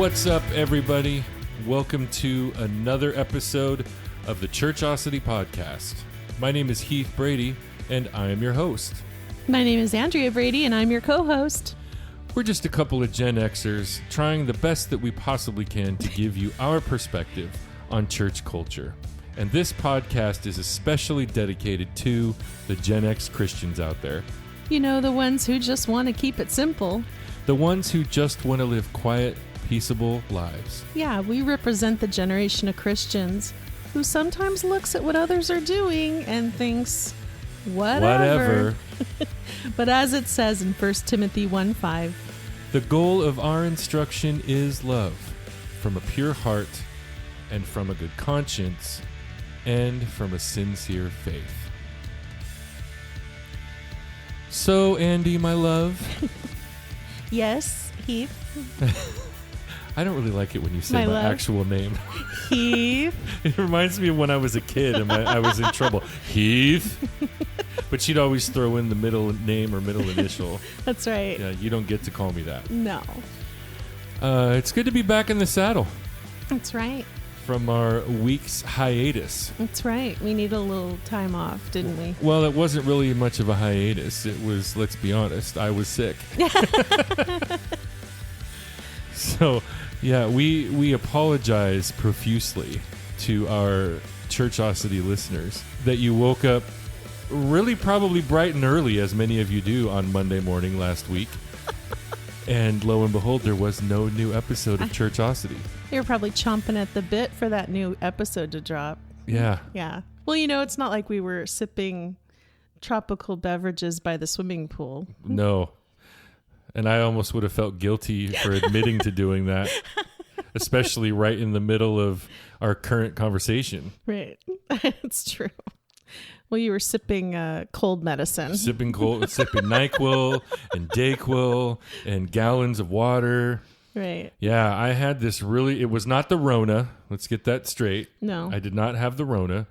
What's up, everybody? Welcome to another episode of the Churchosity Podcast. My name is Heath Brady, and I am your host. My name is Andrea Brady, and I'm your co-host. We're just a couple of Gen Xers trying the best that we possibly can to give you our perspective on church culture. And this podcast is especially dedicated to the Gen X Christians out there. You know, the ones who just want to keep it simple. The ones who just want to live quiet, peaceable lives. Yeah, we represent the generation of Christians who sometimes looks at what others are doing and thinks, whatever. But as it says in 1 Timothy 1:5, the goal of our instruction is love, from a pure heart and from a good conscience and from a sincere faith. So, Andy, my love. Yes, Heath. I don't really like it when you say My my love. actual name. Heath. It reminds me of when I was a kid and I was in trouble. Heath. But she'd always throw in the middle name or middle initial. That's right. Yeah, you don't get to call me that. No. It's good to be back in the saddle That's right. from our week's hiatus. That's right. We need a little time off, didn't we? Well, it wasn't really much of a hiatus. It was, let's be honest, I was sick. So, yeah, we apologize profusely to our Churchosity listeners that you woke up really probably bright and early, as many of you do, on Monday morning last week. And lo and behold, there was no new episode of Churchosity. They were probably chomping at the bit for that new episode to drop. Yeah. Yeah. Well, you know, it's not like we were sipping tropical beverages by the swimming pool. No. And I almost would have felt guilty for admitting to doing that, especially right in the middle of our current conversation. Right. It's true. Well, you were sipping cold medicine. Sipping NyQuil and DayQuil and gallons of water. Right. Yeah, I had this it was not the Rona. Let's get that straight. No. I did not have the Rona.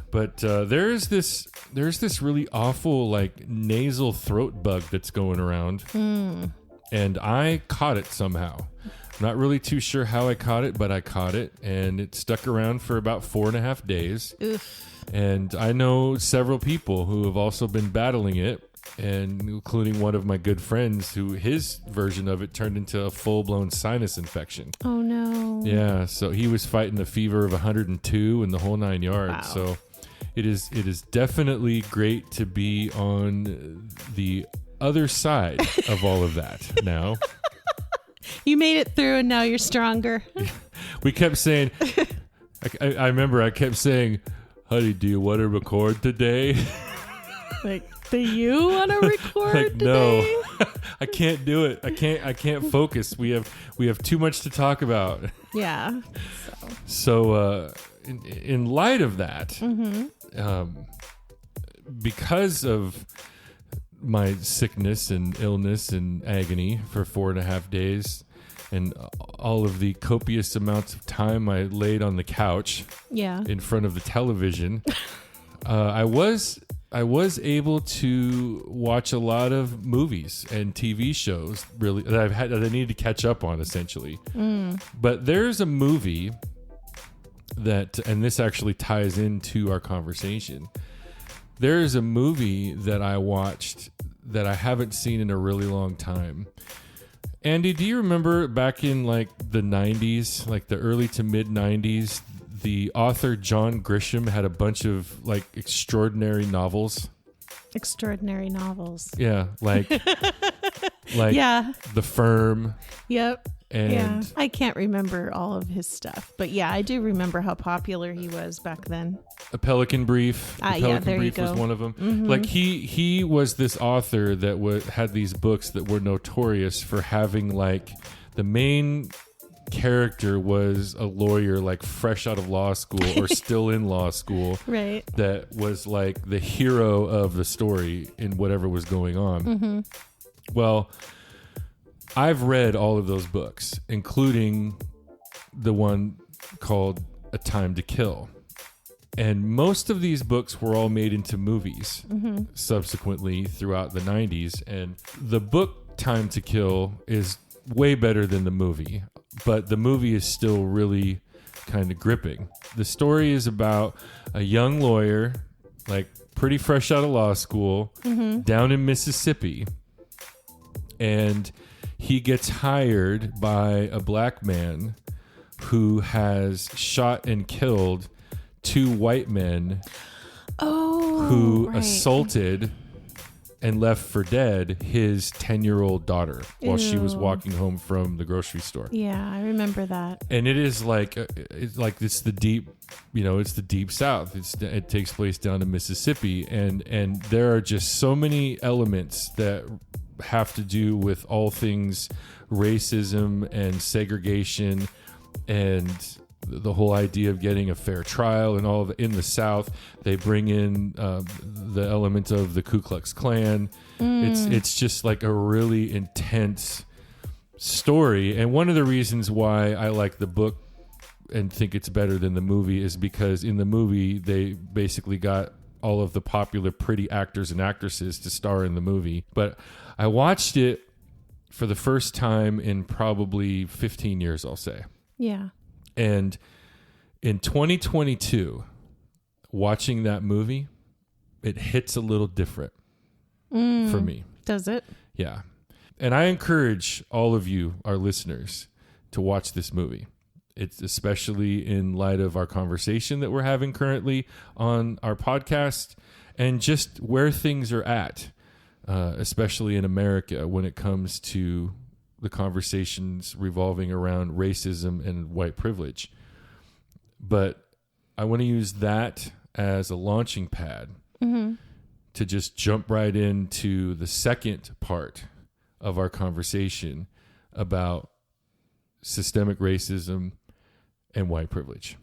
But there's this really awful like nasal throat bug that's going around. And I caught it somehow. I'm not really too sure how I caught it, but I caught it. And it stuck around for about 4.5 days. Oof. And I know several people who have also been battling it, and including one of my good friends who his version of it turned into a full-blown sinus infection. Oh, no. Yeah, so he was fighting a fever of 102 and the whole 9 yards. Wow. So it is definitely great to be on the other side of all of that now. You made it through and now you're stronger. We kept saying, I remember I kept saying, honey, do you want to record today? Like, do you want to record Like, today? no, I can't do it. I can't focus. We have too much to talk about. Yeah. So in light of that, because of my sickness and illness and agony for 4.5 days, and all of the copious amounts of time I laid on the couch in front of the television, I was able to watch a lot of movies and TV shows really that I needed to catch up on, essentially. But there's a movie that, and this actually ties into our conversation. There's a movie that I watched that I haven't seen in a really long time. Andy, do you remember back in like the 90s, like the early to mid 90s, the author John Grisham had a bunch of like extraordinary novels? Extraordinary novels. Yeah, like Yeah. The Firm. Yep. And yeah. I can't remember all of his stuff, but yeah, I do remember how popular he was back then. A Pelican Brief. The Pelican there Brief you go. was one of them. Mm-hmm. Like he was this author that had these books that were notorious for having like the main character was a lawyer like fresh out of law school or still in law school. Right. That was like the hero of the story in whatever was going on. Mm-hmm. Well, I've read all of those books, including the one called A Time to Kill. And most of these books were all made into movies subsequently throughout the 90s. And the book Time to Kill is way better than the movie. but the movie is still really kind of gripping. The story is about a young lawyer, like pretty fresh out of law school, down in Mississippi, and he gets hired by a black man who has shot and killed 2 white men who assaulted and left for dead his 10-year-old daughter while she was walking home from the grocery store. Yeah, I remember that. And it is it's the deep, it's the deep South. It takes place down in Mississippi, and there are just so many elements that have to do with all things racism and segregation and the whole idea of getting a fair trial and all of it. In the South, they bring in the element of the Ku Klux Klan. It's just like a really intense story. And one of the reasons why I like the book and think it's better than the movie is because in the movie, they basically got all of the popular pretty actors and actresses to star in the movie. But I watched it for the first time in probably 15 years, I'll say. Yeah. And in 2022, watching that movie, it hits a little different for me. Does it? Yeah. And I encourage all of you, our listeners, to watch this movie. It's especially in light of our conversation that we're having currently on our podcast and just where things are at, especially in America when it comes to the conversations revolving around racism and white privilege. But I want to use that as a launching pad to just jump right into the second part of our conversation about systemic racism and white privilege.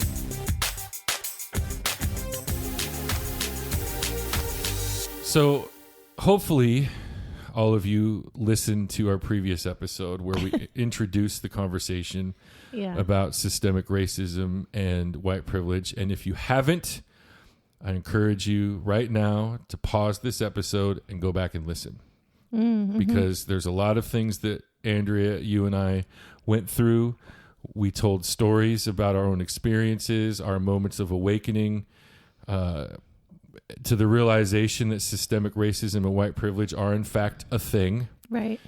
So hopefully all of you listened to our previous episode where we introduced the conversation about systemic racism and white privilege. And if you haven't, I encourage you right now to pause this episode and go back and listen. Because there's a lot of things that Andrea, you and I went through. We told stories about our own experiences, our moments of awakening, to the realization that systemic racism and white privilege are in fact a thing. Right.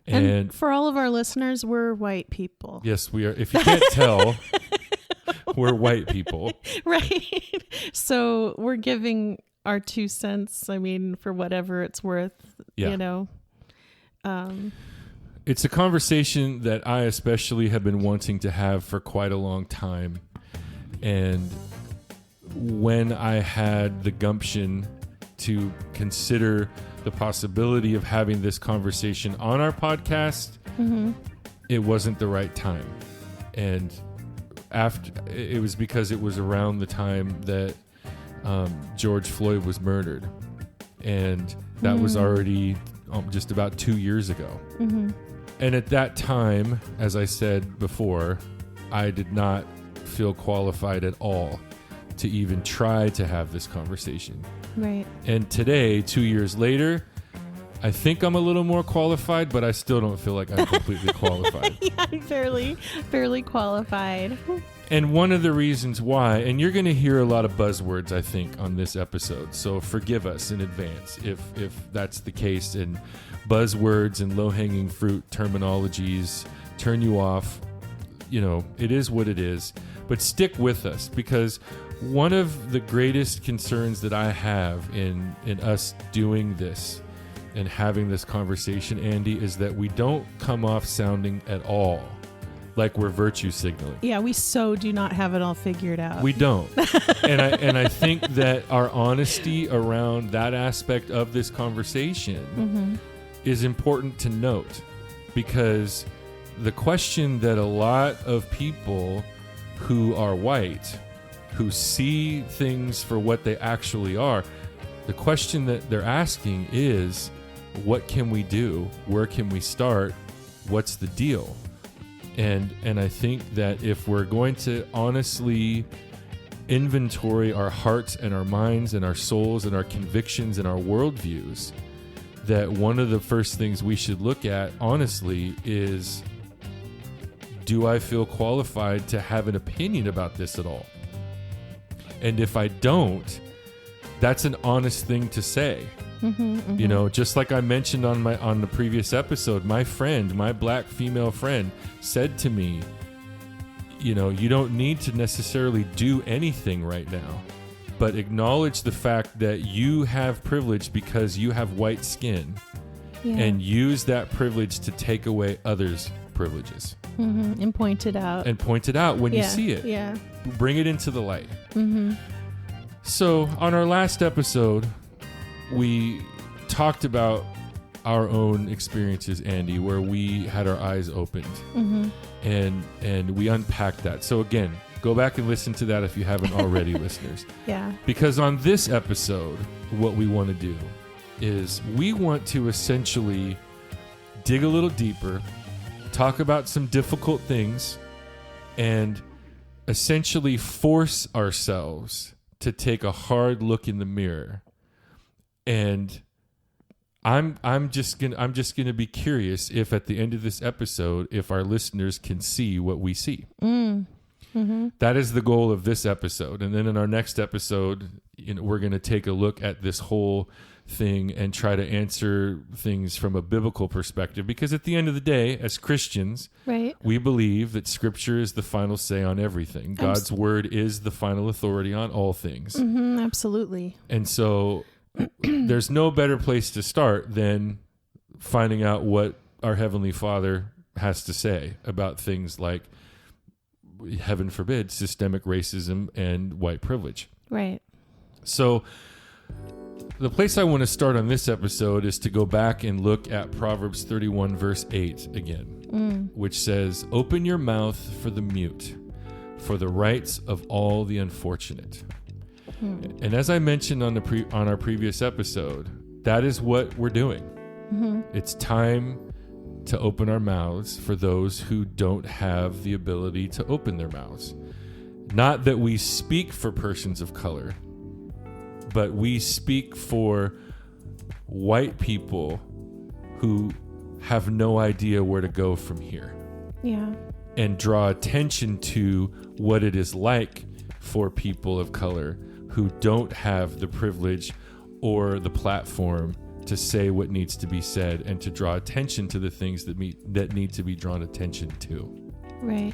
And for all of our listeners, we're white people. Yes, we are. If you can't tell, we're white people. Right. So we're giving our 2 cents, for whatever it's worth, It's a conversation that I especially have been wanting to have for quite a long time. And when I had the gumption to consider the possibility of having this conversation on our podcast, it wasn't the right time. And it was because it was around the time that George Floyd was murdered. And that was already just about 2 years ago. And at that time, as I said before, I did not feel qualified at all to even try to have this conversation. Right. And today, 2 years later, I think I'm a little more qualified, but I still don't feel like I'm completely qualified. Yeah, I'm barely qualified. And one of the reasons why, and you're going to hear a lot of buzzwords, I think, on this episode. So forgive us in advance if that's the case and buzzwords and low-hanging fruit terminologies turn you off. It is what it is. But stick with us, because one of the greatest concerns that I have in us doing this and having this conversation, Andy, is that we don't come off sounding at all like we're virtue signaling. Yeah, we so do not have it all figured out. We don't. and I think that our honesty around that aspect of this conversation is important to note, because the question that a lot of people who are white, who see things for what they actually are, the question that they're asking is, what can we do? Where can we start? What's the deal? And I think that if we're going to honestly inventory our hearts and our minds and our souls and our convictions and our worldviews, that one of the first things we should look at, honestly, is, do I feel qualified to have an opinion about this at all? And if I don't, that's an honest thing to say. You know, just like I mentioned on the previous episode, my black female friend said to me, you know, you don't need to necessarily do anything right now, but acknowledge the fact that you have privilege because you have white skin, and use that privilege to take away others' privileges. And point it out. When you see it. Yeah. Bring it into the light. So on our last episode, we talked about our own experiences, Andy, where we had our eyes opened, and we unpacked that. So again, go back and listen to that if you haven't already, listeners. Yeah. Because on this episode, what we want to do is we want to essentially dig a little deeper, talk about some difficult things, and essentially force ourselves to take a hard look in the mirror. And I'm just gonna be curious if at the end of this episode, if our listeners can see what we see. That is the goal of this episode. And then in our next episode, you know, we're going to take a look at this whole thing and try to answer things from a biblical perspective. Because at the end of the day, as Christians, we believe that Scripture is the final say on everything. God's word is the final authority on all things. Absolutely. And so there's no better place to start than finding out what our Heavenly Father has to say about things like, heaven forbid, systemic racism and white privilege. Right. So the place I want to start on this episode is to go back and look at Proverbs 31 verse 8 again, which says, "Open your mouth for the mute, for the rights of all the unfortunate." And as I mentioned on our previous episode, that is what we're doing. It's time to open our mouths for those who don't have the ability to open their mouths. Not that we speak for persons of color, but we speak for white people who have no idea where to go from here. Yeah. And draw attention to what it is like for people of color who don't have the privilege or the platform to say what needs to be said and to draw attention to the things that need to be drawn attention to. Right.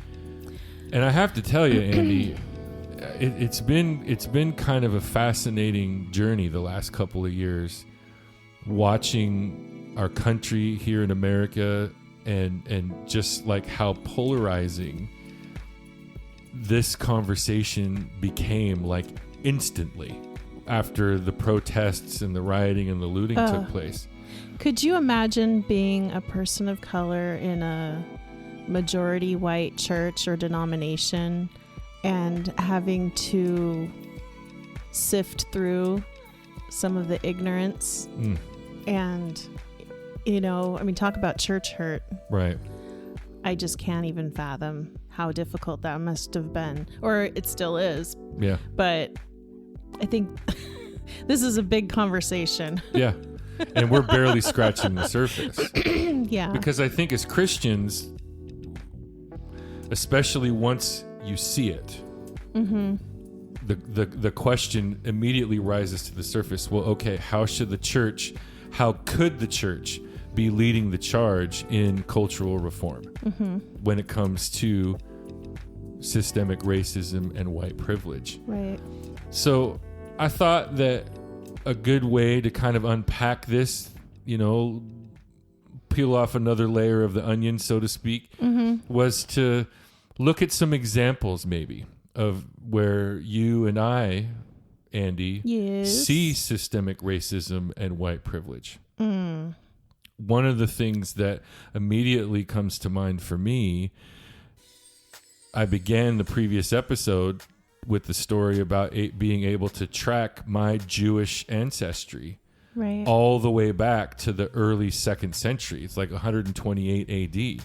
And I have to tell you, Andy, it's been kind of a fascinating journey the last couple of years, watching our country here in America and just like how polarizing this conversation became, like instantly, after the protests and the rioting and the looting took place. Could you imagine being a person of color in a majority white church or denomination and having to sift through some of the ignorance? And, you know, I mean, talk about church hurt. Right. I just can't even fathom how difficult that must have been, or it still is. Yeah. But I think this is a big conversation. Yeah. And we're barely scratching the surface. Yeah. Because I think as Christians, especially once you see it, the question immediately rises to the surface. Well, okay, how could the church be leading the charge in cultural reform when it comes to systemic racism and white privilege? Right. So I thought that a good way to kind of unpack this, you know, peel off another layer of the onion, so to speak, was to look at some examples maybe of where you and I, Andy, see systemic racism and white privilege. One of the things that immediately comes to mind for me, I began the previous episode with the story about being able to track my Jewish ancestry all the way back to the early 2nd century. It's like 128 AD.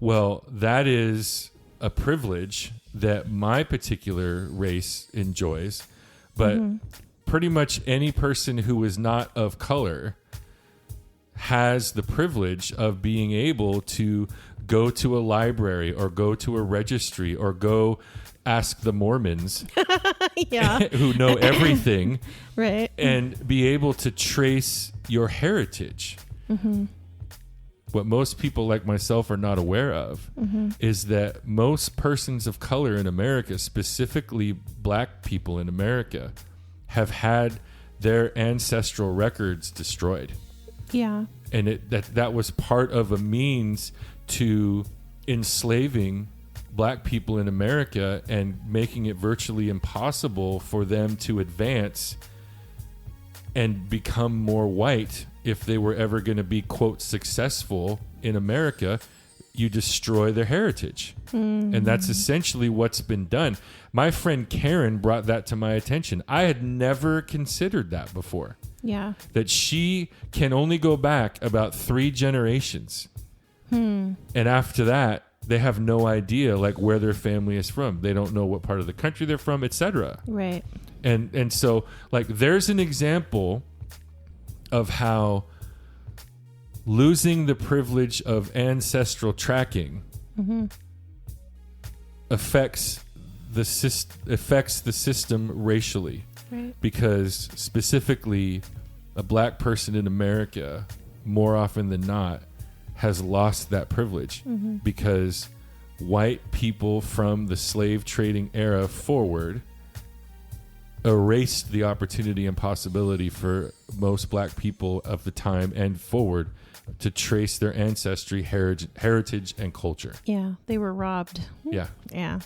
Well, that is a privilege that my particular race enjoys, but pretty much any person who is not of color has the privilege of being able to go to a library or go to a registry or go ask the Mormons who know everything, right, and be able to trace your heritage. Mm-hmm. What most people like myself are not aware of is that most persons of color in America, specifically black people in America, have had their ancestral records destroyed. Yeah. And that was part of a means to enslaving black people in America and making it virtually impossible for them to advance and become more white if they were ever going to be, quote, successful in America. You destroy their heritage. Mm-hmm. And that's essentially what's been done. My friend Karen brought that to my attention. I had never considered that before. Yeah. That she can only go back about 3 generations. And after that, they have no idea like where their family is from. They don't know what part of the country they're from, etc. Right. And so like there's an example of how losing the privilege of ancestral tracking affects the system racially. Right. Because specifically a black person in America, more often than not, has lost that privilege because white people from the slave trading era forward erased the opportunity and possibility for most black people of the time and forward to trace their ancestry, heritage, and culture. Yeah, they were robbed. Yeah. Yeah.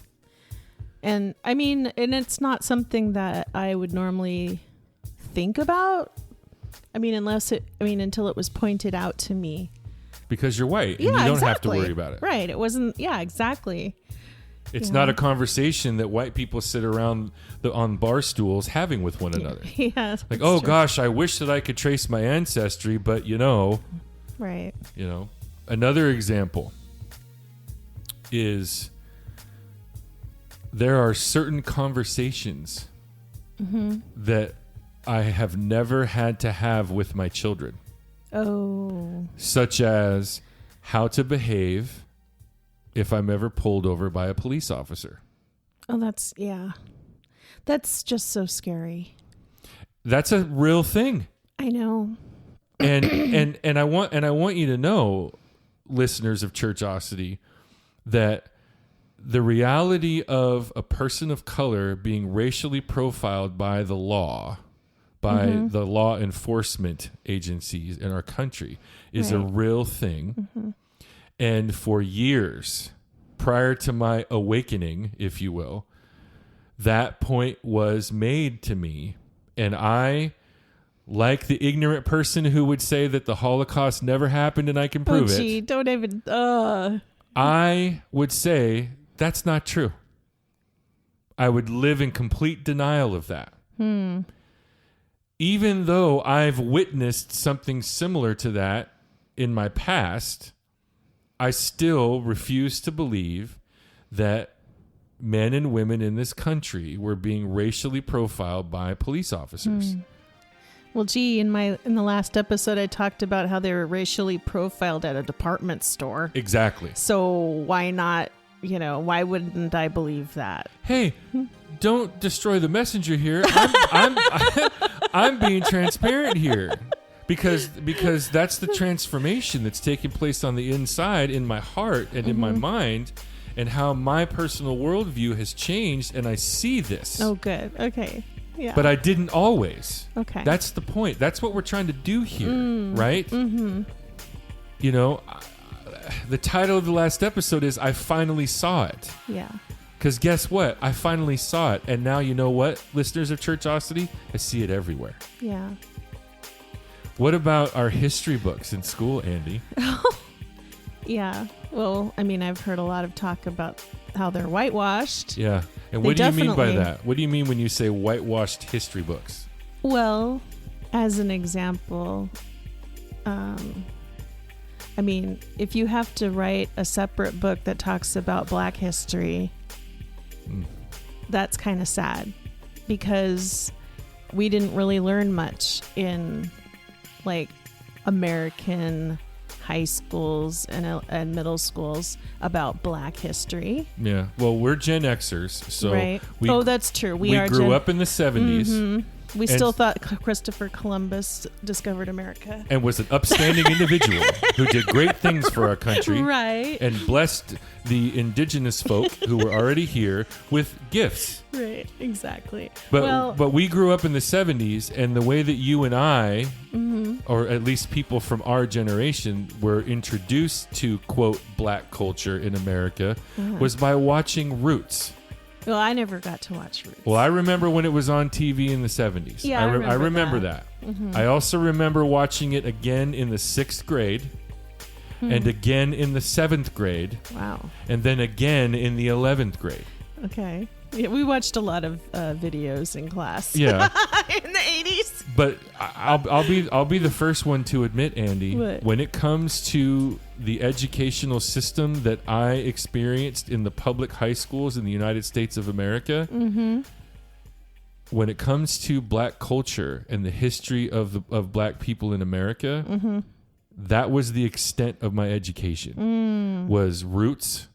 And I mean, and it's not something that I would normally think about. I mean, until it was pointed out to me. Because you're white and you don't have to worry about it. Right. It wasn't. Yeah, exactly. It's not a conversation that white people sit around on bar stools having with one another. Yeah. Like, oh true. Gosh, I wish that I could trace my ancestry, but Right. Another example is there are certain conversations that I have never had to have with my children. Oh. Such as how to behave if I'm ever pulled over by a police officer. Oh, that's just so scary. That's a real thing. I know. And I want you to know, listeners of Churchosity, that the reality of a person of color being racially profiled by the law, by the law enforcement agencies in our country, is a real thing. And for years, prior to my awakening, if you will, that point was made to me. And I, like the ignorant person who would say that the Holocaust never happened and I can prove it. Don't even. I would say that's not true. I would live in complete denial of that. Even though I've witnessed something similar to that in my past, I still refuse to believe that men and women in this country were being racially profiled by police officers. Well, gee, in the last episode, I talked about how they were racially profiled at a department store. Exactly. So why not? Why wouldn't I believe that? Hey, don't destroy the messenger here. I'm being transparent here. Because that's the transformation that's taking place on the inside in my heart and in my mind, and how my personal worldview has changed, and I see this. Oh, good. Okay. Yeah. But I didn't always. Okay. That's the point. That's what we're trying to do here, right? Mm-hmm. The title of the last episode is I Finally Saw It. Yeah. Because guess what? I finally saw it. And now you know what, listeners of Churchosity? I see it everywhere. Yeah. What about our history books in school, Andy? Yeah. Well, I mean, I've heard a lot of talk about how they're whitewashed. Yeah. And what do you mean by that? What do you mean when you say whitewashed history books? Well, as an example, I mean, if you have to write a separate book that talks about Black history, that's kind of sad, because we didn't really learn much in like American high schools and middle schools about Black history. Yeah. Well, we're Gen Xers, so right. That's true. We grew up in the 70s. Mm-hmm. We still thought Christopher Columbus discovered America. And was an upstanding individual who did great things for our country. Right. And blessed the indigenous folk who were already here with gifts. Right, exactly. But we grew up in the 70s, and the way that you and I, or at least people from our generation, were introduced to, quote, Black culture in America was by watching Roots. Well, I never got to watch Roots. Well, I remember when it was on TV in the 70s. Yeah, I remember that. Mm-hmm. I also remember watching it again in the 6th grade and again in the 7th grade. Wow. And then again in the 11th grade. Okay. Yeah, we watched a lot of videos in class. Yeah. In the 80s. But I'll be the first one to admit, Andy, what? When it comes to the educational system that I experienced in the public high schools in the United States of America, when it comes to Black culture and the history of Black people in America, that was the extent of my education. Was Roots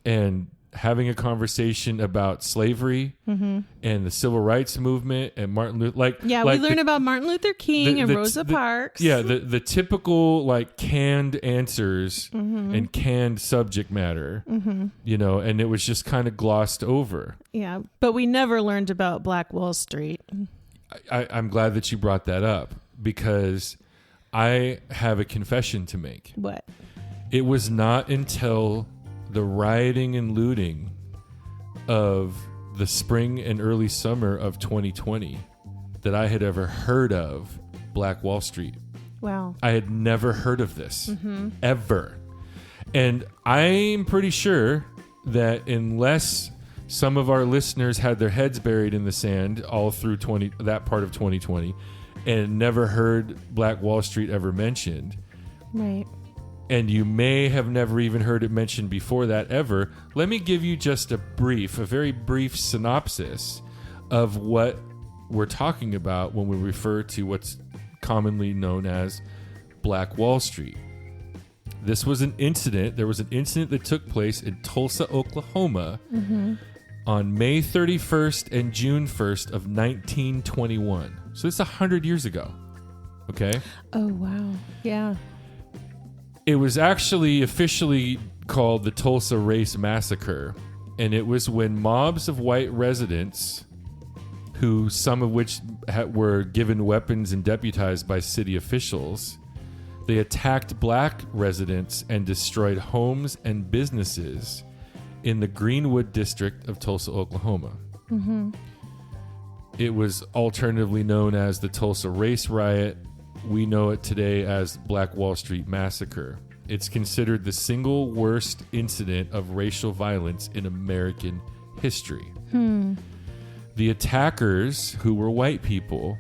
and having a conversation about slavery and the civil rights movement and Martin Luther. We learned about Martin Luther King and Rosa Parks. Yeah, the typical canned answers and canned subject matter, and it was just kind of glossed over. Yeah, but we never learned about Black Wall Street. I'm glad that you brought that up because I have a confession to make. What? It was not until the rioting and looting of the spring and early summer of 2020 that I had ever heard of Black Wall Street. Wow. I had never heard of this ever. And I'm pretty sure that unless some of our listeners had their heads buried in the sand all through that part of 2020 and never heard Black Wall Street ever mentioned. Right. And you may have never even heard it mentioned before that ever. Let me give you just a very brief synopsis of what we're talking about when we refer to what's commonly known as Black Wall Street. This was an incident. There was an incident that took place in Tulsa, Oklahoma on May 31st and June 1st of 1921. So it's 100 years ago. Okay? Oh, wow. Yeah. It was actually officially called the Tulsa Race Massacre, and it was when mobs of white residents, who some of which were given weapons and deputized by city officials, they attacked Black residents and destroyed homes and businesses in the Greenwood district of Tulsa, Oklahoma. It was alternatively known as the Tulsa Race Riot. We know it today as Black Wall Street Massacre. It's considered the single worst incident of racial violence in American history. The attackers, who were white people,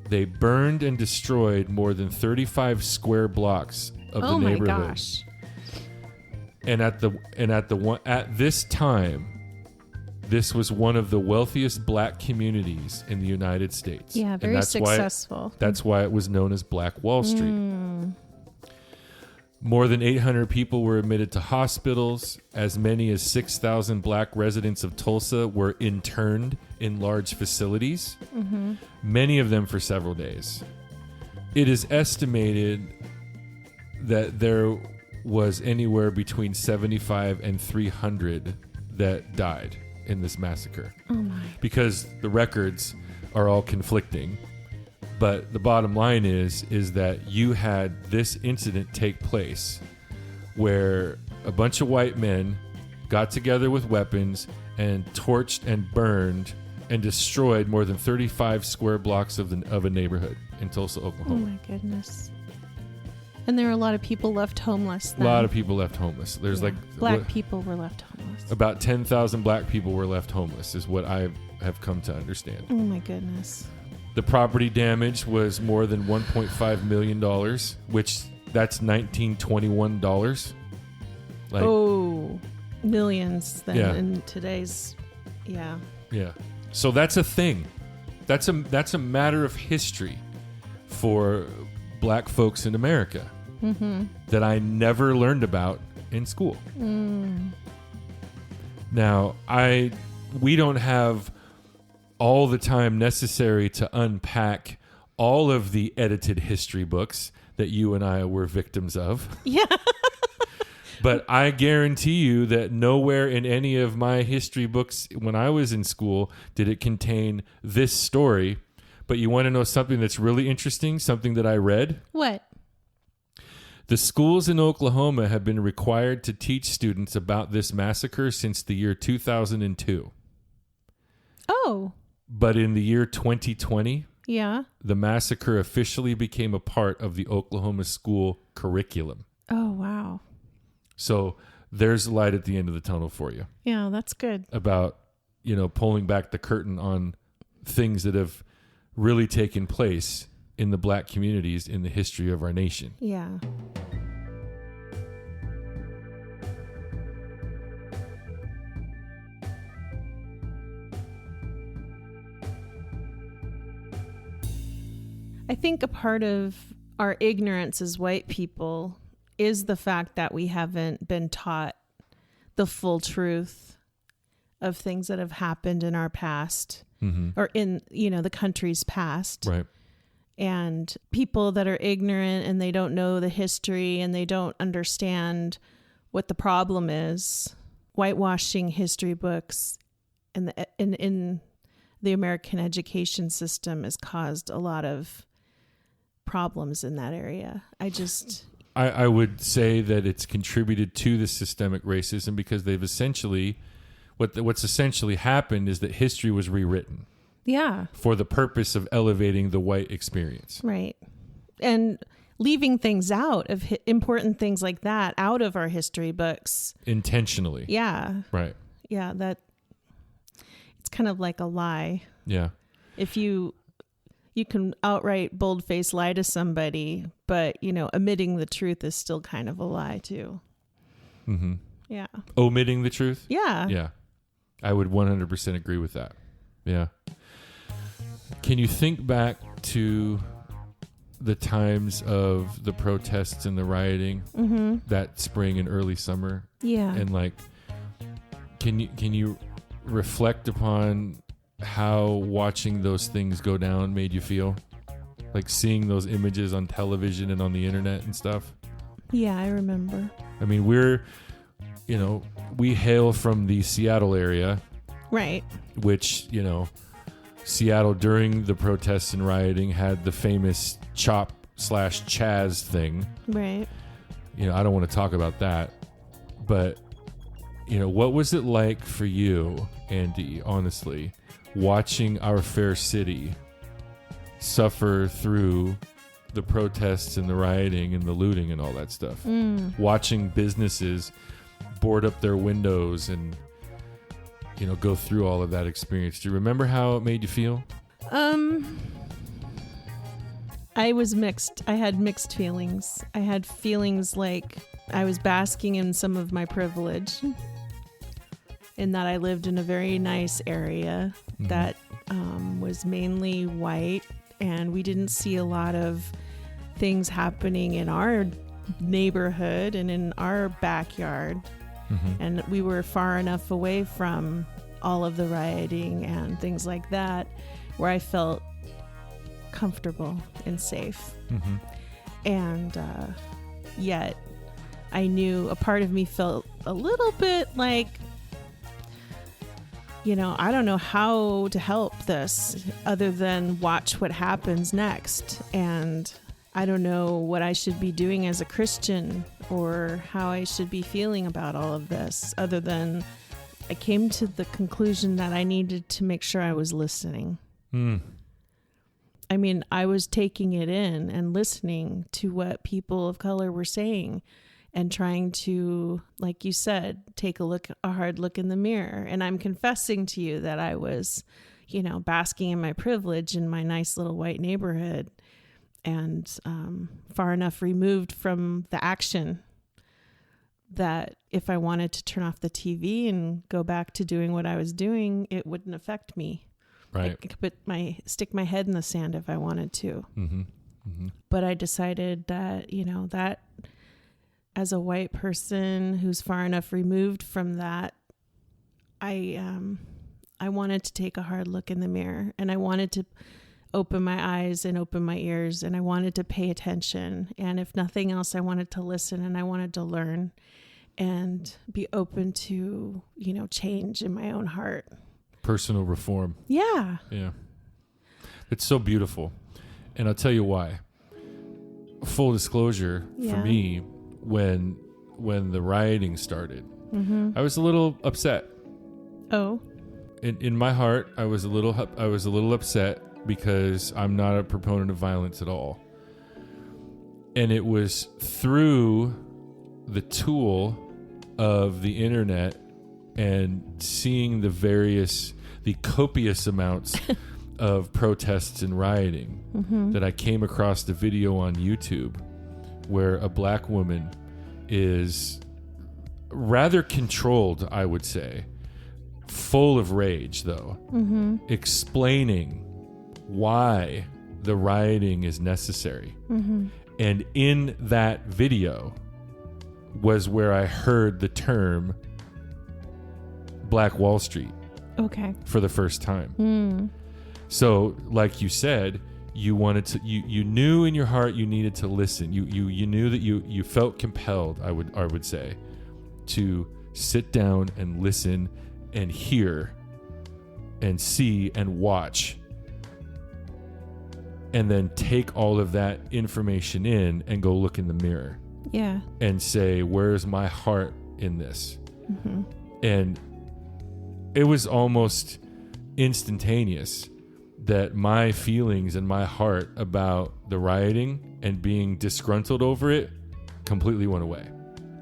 they burned and destroyed more than 35 square blocks of the neighborhood. Oh my gosh. And at this time, this was one of the wealthiest Black communities in the United States. Yeah, very successful. That's why it was known as Black Wall Street. More than 800 people were admitted to hospitals. As many as 6,000 Black residents of Tulsa were interned in large facilities, many of them for several days. It is estimated that there was anywhere between 75 and 300 that died in this massacre. Oh my. Because the records are all conflicting. But the bottom line is that you had this incident take place where a bunch of white men got together with weapons and torched and burned and destroyed more than 35 square blocks of a neighborhood in Tulsa, Oklahoma. Oh my goodness. And there were a lot of people left homeless then. A lot of people left homeless. There's Black people were left homeless. About 10,000 Black people were left homeless is what I have come to understand. Oh my goodness. The property damage was more than $1.5 million, which that's 1921 dollars. Millions then Yeah. in today's, yeah. Yeah. So that's a thing. That's a matter of history for Black folks in America. that I never learned about in school. Now, we don't have all the time necessary to unpack all of the edited history books that you and I were victims of. Yeah. But I guarantee you that nowhere in any of my history books when I was in school did it contain this story. But you want to know something that's really interesting, something that I read? What? The schools in Oklahoma have been required to teach students about this massacre since the year 2002. Oh. But in the year 2020, yeah, the massacre officially became a part of the Oklahoma school curriculum. Oh, wow. So there's light at the end of the tunnel for you. Yeah, that's good. About, pulling back the curtain on things that have really taken place in the black communities in the history of our nation. Yeah. I think a part of our ignorance as white people is the fact that we haven't been taught the full truth of things that have happened in our past or in, the country's past. Right. And people that are ignorant and they don't know the history and they don't understand what the problem is, whitewashing history books in the American education system has caused a lot of problems in that area. I would say that it's contributed to the systemic racism because they've essentially, what's essentially happened is that history was rewritten. Yeah. For the purpose of elevating the white experience. Right. And leaving things out of important things like that out of our history books. Intentionally. Yeah. Right. Yeah. It's kind of like a lie. Yeah. If you can outright bold-faced lie to somebody, but, omitting the truth is still kind of a lie too. Mm-hmm. Yeah. Omitting the truth? Yeah. Yeah. I would 100% agree with that. Yeah. Can you think back to the times of the protests and the rioting that spring and early summer? Yeah. And can you reflect upon how watching those things go down made you feel? Like seeing those images on television and on the internet and stuff? Yeah, I remember. I mean, we hail from the Seattle area. Right. Which, Seattle during the protests and rioting had the famous CHOP/Chaz thing. Right. I don't want to talk about that. But, what was it like for you, Andy, honestly, watching our fair city suffer through the protests and the rioting and the looting and all that stuff? Watching businesses board up their windows and go through all of that experience. Do you remember how it made you feel? I was mixed. I had mixed feelings. I had feelings like I was basking in some of my privilege in that I lived in a very nice area that was mainly white, and we didn't see a lot of things happening in our neighborhood and in our backyard. And we were far enough away from all of the rioting and things like that where I felt comfortable and safe. And yet I knew a part of me felt a little bit like, I don't know how to help this other than watch what happens next. And I don't know what I should be doing as a Christian or how I should be feeling about all of this, other than I came to the conclusion that I needed to make sure I was listening. I mean, I was taking it in and listening to what people of color were saying and trying to, like you said, take a hard look in the mirror. And I'm confessing to you that I was, basking in my privilege in my nice little white neighborhood, and far enough removed from the action that if I wanted to turn off the TV and go back to doing what I was doing, it wouldn't affect me. Right. I could stick my head in the sand if I wanted to. But I decided that, that as a white person who's far enough removed from that, I wanted to take a hard look in the mirror, and I wanted to open my eyes and open my ears, and I wanted to pay attention. And if nothing else, I wanted to listen, and I wanted to learn and be open to, change in my own heart. Personal reform. Yeah. Yeah. It's so beautiful. And I'll tell you why. Full disclosure, for me, when the rioting started, I was a little upset. Oh. In my heart, I was a little upset because I'm not a proponent of violence at all. And it was through the tool of the internet and seeing the copious amounts of protests and rioting that I came across the video on YouTube where a black woman is rather controlled, I would say, full of rage though, explaining why the rioting is necessary. And in that video was where I heard the term Black Wall Street for the first time. So like you said, you knew in your heart you needed to listen. You knew that you felt compelled, I would say, to sit down and listen and hear and see and watch, and then take all of that information in and go look in the mirror. Yeah. And say, where's my heart in this? And it was almost instantaneous that my feelings and my heart about the rioting and being disgruntled over it completely went away.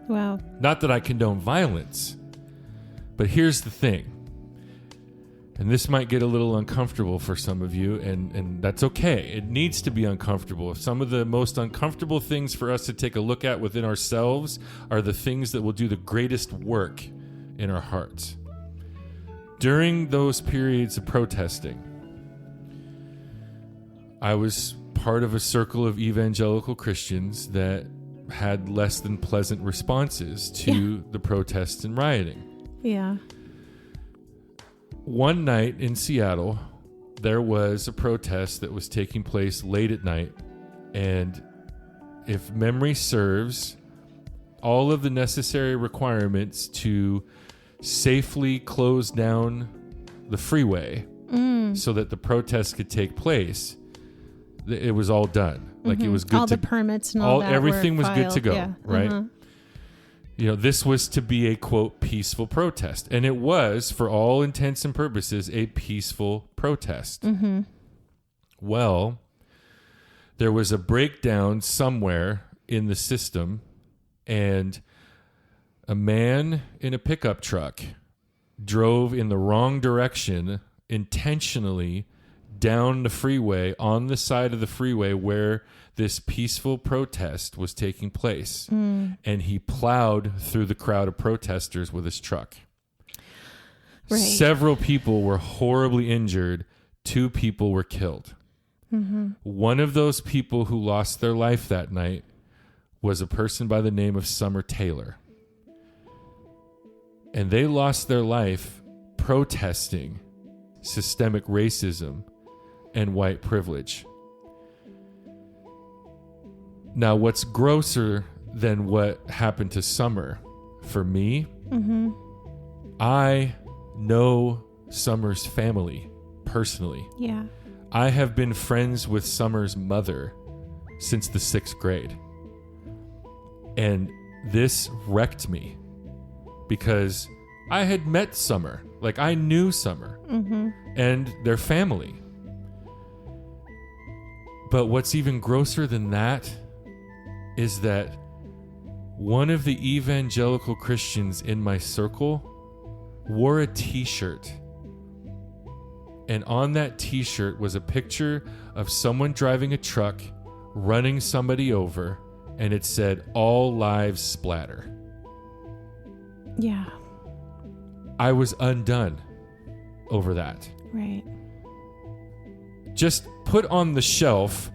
Wow. Not that I condone violence, but here's the thing. And this might get a little uncomfortable for some of you, and that's okay. It needs to be uncomfortable. Some of the most uncomfortable things for us to take a look at within ourselves are the things that will do the greatest work in our hearts. During those periods of protesting, I was part of a circle of evangelical Christians that had less than pleasant responses to the protests and rioting. Yeah. One night in Seattle, there was a protest that was taking place late at night. And if memory serves, all of the necessary requirements to safely close down the freeway so that the protest could take place, it was all done. Like it was good. All the permits and all that. Everything was good to go, yeah. right? This was to be a, quote, peaceful protest. And it was, for all intents and purposes, a peaceful protest. Well, there was a breakdown somewhere in the system, and a man in a pickup truck drove in the wrong direction intentionally down the freeway, on the side of the freeway where this peaceful protest was taking place. And he plowed through the crowd of protesters with his truck. Right. Several people were horribly injured. 2 people were killed. One of those people who lost their life that night was a person by the name of Summer Taylor. And they lost their life protesting systemic racism and white privilege. Now, what's grosser than what happened to Summer for me, I know Summer's family personally. Yeah. I have been friends with Summer's mother since the 6th grade. And this wrecked me because I had met Summer. Like, I knew Summer and their family. But what's even grosser than that is that one of the evangelical Christians in my circle wore a t-shirt. And on that t-shirt was a picture of someone driving a truck, running somebody over, and it said, "All lives splatter." Yeah. I was undone over that. Right. Just put on the shelf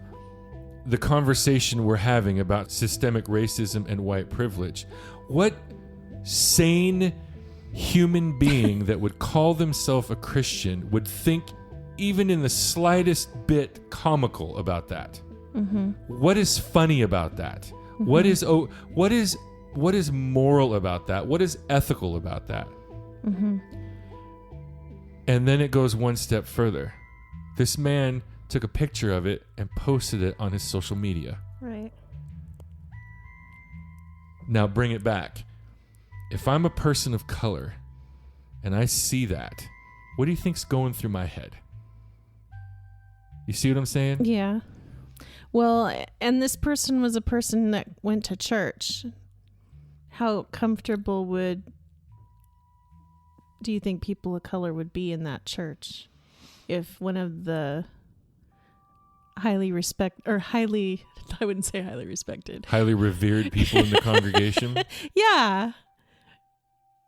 the conversation we're having about systemic racism and white privilege. What sane human being that would call themselves a Christian would think even in the slightest bit comical about that? Mm-hmm. What is funny about that? Mm-hmm. What is moral about that? What is ethical about that? Mm-hmm. And then it goes one step further. This man took a picture of it and posted it on his social media. Right. Now bring it back. If I'm a person of color and I see that, what do you think's going through my head? You see what I'm saying? Yeah. Well, and this person was a person that went to church. How comfortable do you think people of color would be in that church if one of the I wouldn't say highly respected, highly revered people in the congregation? Yeah.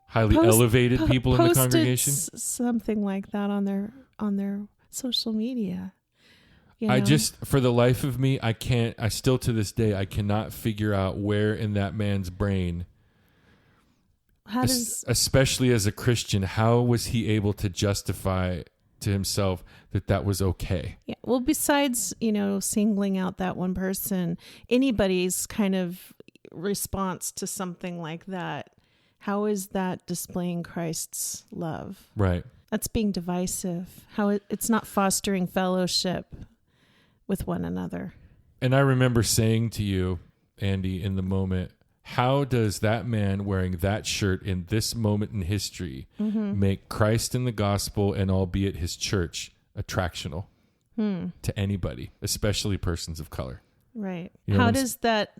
Highly elevated people in the congregation? Something like that on their social media. You know? I just, for the life of me, I still to this day, I cannot figure out where in that man's brain, especially as a Christian, how was he able to justify to himself that was okay? Yeah. Well, besides, singling out that one person, anybody's kind of response to something like that, how is that displaying Christ's love? Right. That's being divisive. How it's not fostering fellowship with one another. And I remember saying to you, Andy, in the moment, how does that man wearing that shirt in this moment in history make Christ and the gospel, and albeit his church, attractional to anybody, especially persons of color? Right. You know how does that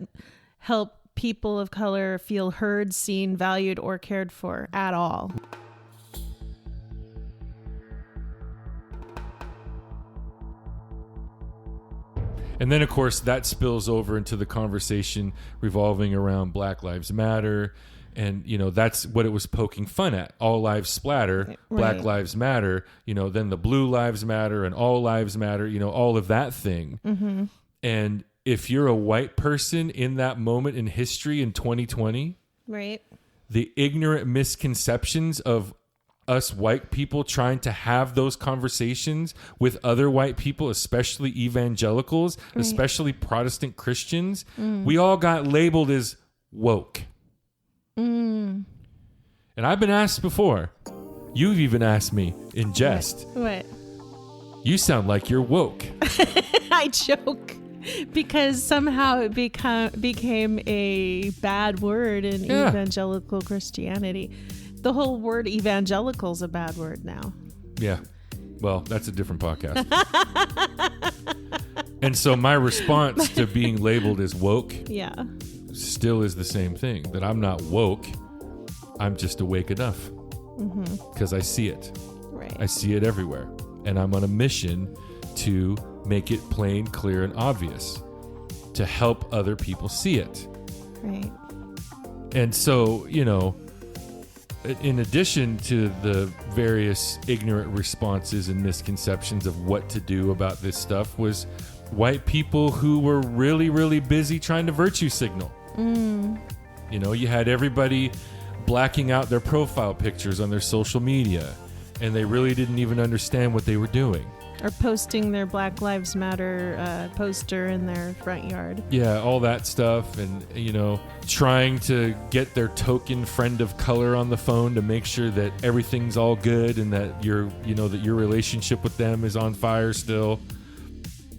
help people of color feel heard, seen, valued, or cared for at all? And then, of course, that spills over into the conversation revolving around Black Lives Matter. And, that's what it was poking fun at. All lives splatter, right. Black Lives Matter, then the Blue Lives Matter and All Lives Matter, all of that thing. Mm-hmm. And if you're a white person in that moment in history in 2020, right, the ignorant misconceptions of us white people trying to have those conversations with other white people, especially evangelicals, right, especially Protestant Christians, we all got labeled as woke. And I've been asked before, you've even asked me in jest, what? You sound like you're woke. I joke because somehow it became a bad word in evangelical Christianity. The whole word evangelical is a bad word now. Yeah. Well, that's a different podcast. And so my response to being labeled as woke still is the same thing, that I'm not woke. I'm just awake enough because I see it. Right. I see it everywhere. And I'm on a mission to make it plain, clear, and obvious to help other people see it. Right. And so, in addition to the various ignorant responses and misconceptions of what to do about this stuff, was white people who were really, really busy trying to virtue signal. You had everybody blacking out their profile pictures on their social media, and they really didn't even understand what they were doing. Or posting their Black Lives Matter poster in their front yard. Yeah, all that stuff. And, trying to get their token friend of color on the phone to make sure that everything's all good and that that your relationship with them is on fire still.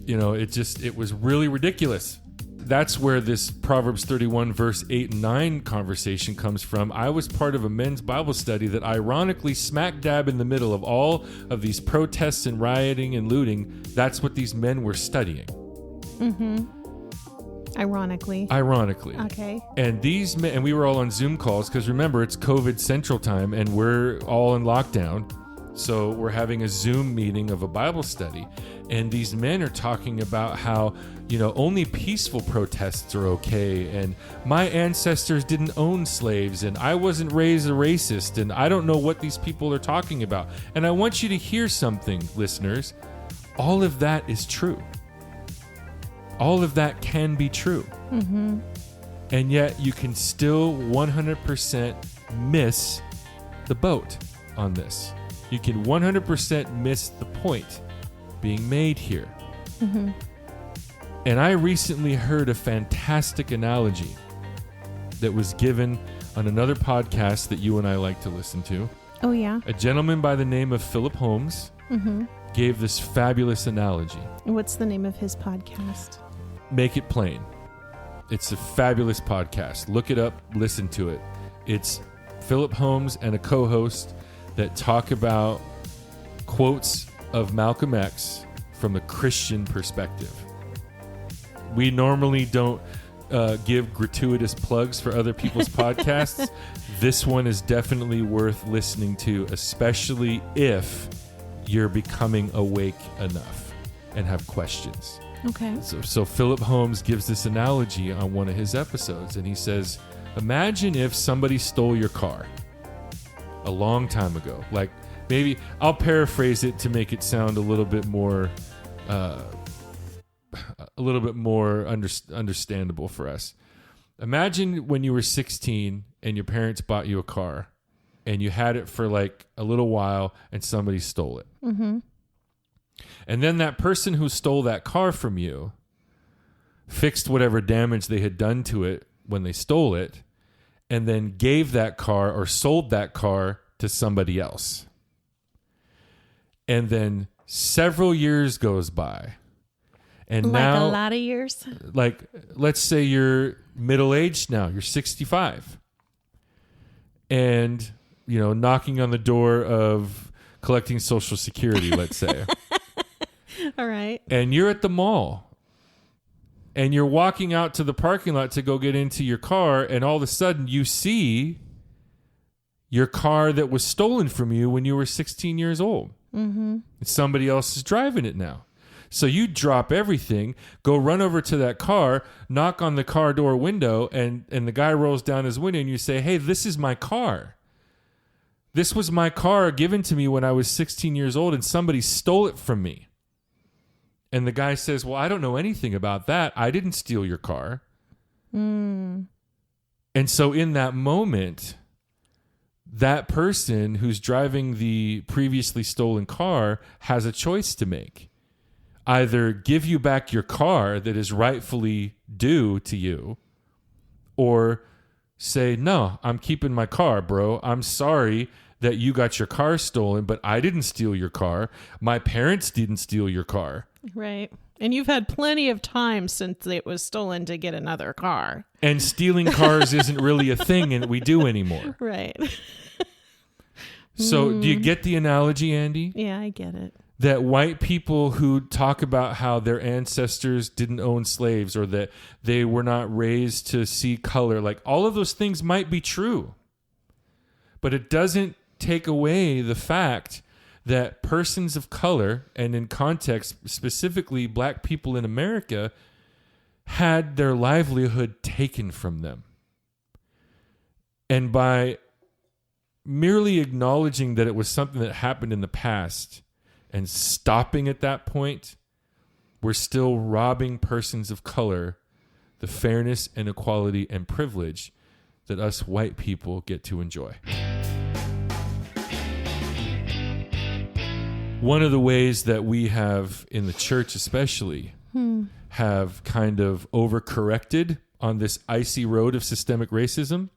It was really ridiculous. That's where this Proverbs 31 verse 8 and 9 conversation comes from. I was part of a men's Bible study that ironically smack dab in the middle of all of these protests and rioting and looting, that's what these men were studying. Ironically. Okay. And these men, and we were all on Zoom calls because remember, it's COVID Central Time and we're all in lockdown. So we're having a Zoom meeting of a Bible study. And these men are talking about how, only peaceful protests are okay. And my ancestors didn't own slaves. And I wasn't raised a racist. And I don't know what these people are talking about. And I want you to hear something, listeners. All of that is true. All of that can be true. Mm-hmm. And yet you can still 100% miss the boat on this. You can 100% miss the point being made here. Mm-hmm. And I recently heard a fantastic analogy that was given on another podcast that you and I like to listen to. Oh, yeah? A gentleman by the name of Philip Holmes gave this fabulous analogy. What's the name of his podcast? Make It Plain. It's a fabulous podcast. Look it up, listen to it. It's Philip Holmes and a co-host that talk about quotes of Malcolm X from a Christian perspective. We normally don't give gratuitous plugs for other people's podcasts. This one is definitely worth listening to, especially if you're becoming awake enough and have questions. Okay. So Philip Holmes gives this analogy on one of his episodes, and he says, imagine if somebody stole your car a long time ago. Like, maybe I'll paraphrase it to make it sound a little bit more understandable for us. Imagine when you were 16 and your parents bought you a car and you had it for like a little while and somebody stole it. Mm-hmm. And then that person who stole that car from you fixed whatever damage they had done to it when they stole it, and then gave that car or sold that car to somebody else. And then several years goes by. And like now, a lot of years? Like, let's say you're middle-aged now. You're 65. And, knocking on the door of collecting Social Security, let's say. All right. And you're at the mall. And you're walking out to the parking lot to go get into your car, and all of a sudden you see your car that was stolen from you when you were 16 years old. Mm-hmm. And somebody else is driving it now. So you drop everything, go run over to that car, knock on the car door window, and the guy rolls down his window, and you say, hey, this is my car. This was my car given to me when I was 16 years old, and somebody stole it from me. And the guy says, well, I don't know anything about that. I didn't steal your car. Mm. And so in that moment, that person who's driving the previously stolen car has a choice to make. Either give you back your car that is rightfully due to you, or say, no, I'm keeping my car, bro. I'm sorry that you got your car stolen, but I didn't steal your car. My parents didn't steal your car. Right. And you've had plenty of time since it was stolen to get another car. And stealing cars isn't really a thing and we do anymore. Right. So do you get the analogy, Andy? Yeah, I get it. That white people who talk about how their ancestors didn't own slaves or that they were not raised to see color, like all of those things might be true. But it doesn't take away the fact that persons of color, and in context, specifically black people in America, had their livelihood taken from them. And by merely acknowledging that it was something that happened in the past and stopping at that point, we're still robbing persons of color the fairness and equality and privilege that us white people get to enjoy. One of the ways that we have in the church especially have kind of overcorrected on this icy road of systemic racism